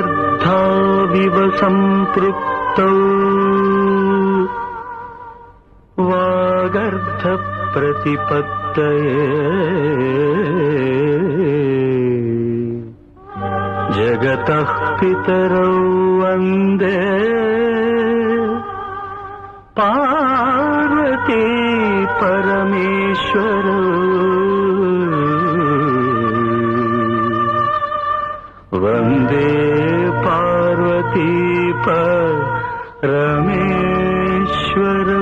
वागर्धाविव सम्पृक्तौ वागर्ध प्रतिपत्तये जगतः पितरौ वन्दे पार्वती परमेश्वरौ वन्दे पार्वती परमेश्वरौ।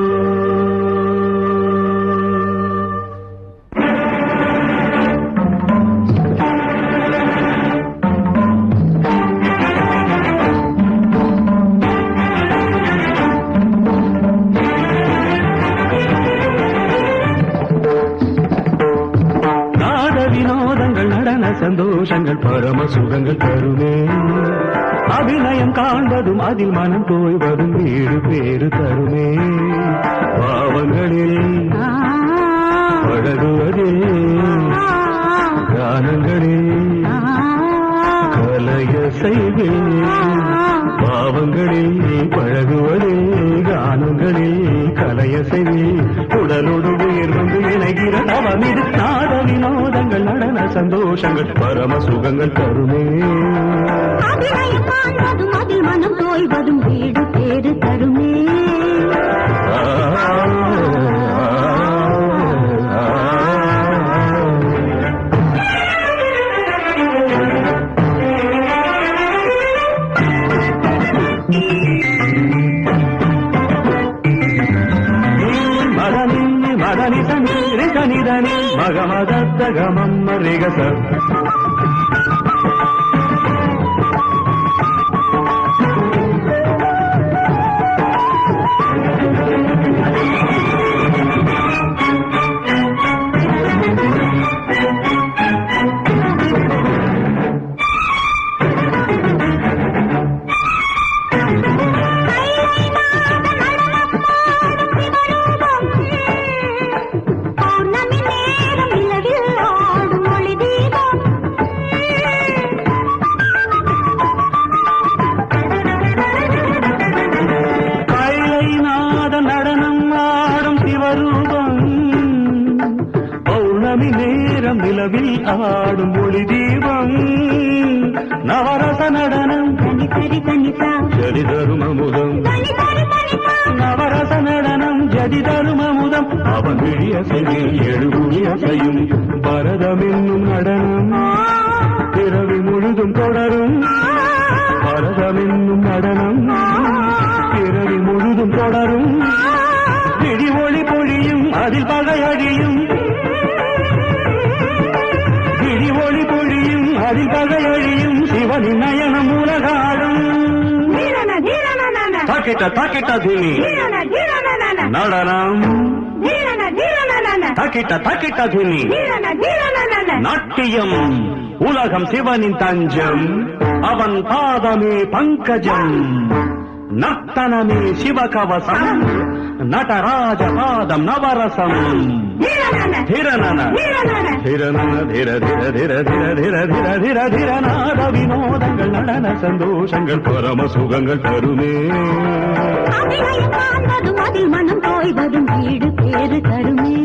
சந்தோஷங்கள் பரம சுகங்கள் தருமே அபிநயம் காண்பதும் அதில் மனம் தோய்வதும் வீடு பேறு தருமே பாவங்களில் பழகுவதில் கானங்களில் கலைய செய்வேன் பாவங்களில் பழகுவதில் கானங்களில் கலைய செய்வேன் உடலோடு உயிர் வந்து இணைகிற தவமிது நாட வினோதங்கள் நடன சந்தோஷங்கள் பரம சுகங்கள் தருமே அபிநயம் காண்பதும் அதில் மனம் தோய்வதும் வீடு பேறு தருமே கனிதனி மகமதத்தகமம் ரிகச நிலவில் ஆடும் ஒளி தீபம் நவரச நடனம் ஜதி தரும் அமுதம் நவரச நடனம் ஜதி தரும் அமுதம் அவன் விழிய செய்யும் எழுபுரிய செய்யும் பரதம் என்னும் நடனம் பிறவி முழுதும் தொடரும் பரதம் என்னும் நடனம் பிறவி முழுதும் தொடரும் பிடி ஒளி பொழியும் அதில் பகையடியும் ஒளி பொழியும் அதில் பகையழியும் சிவனின் நயனம் உலகாடும் தாக்கிட்ட தாக்கிட்ட தீனி நடனம் தாக்கிட்ட தாக்கிட்ட தீனி நாட்டியம் உலகம் சிவனின் தஞ்சம் அவன் பாதமே பங்கஜம் நர்த்தனமே சிவகவசம் நடராஜ பாதம் நவரசம் धिरनन धिरनन धिर धिर धिर धिर धिर धिर धिर धिर नाद வினோதங்கள் நடன சந்தோஷங்கள் பரம சுகங்கள் தருமே அபிநயம் காண்பதும் அதில் மனம் தோய்வதும் வீடு பேறு தருமே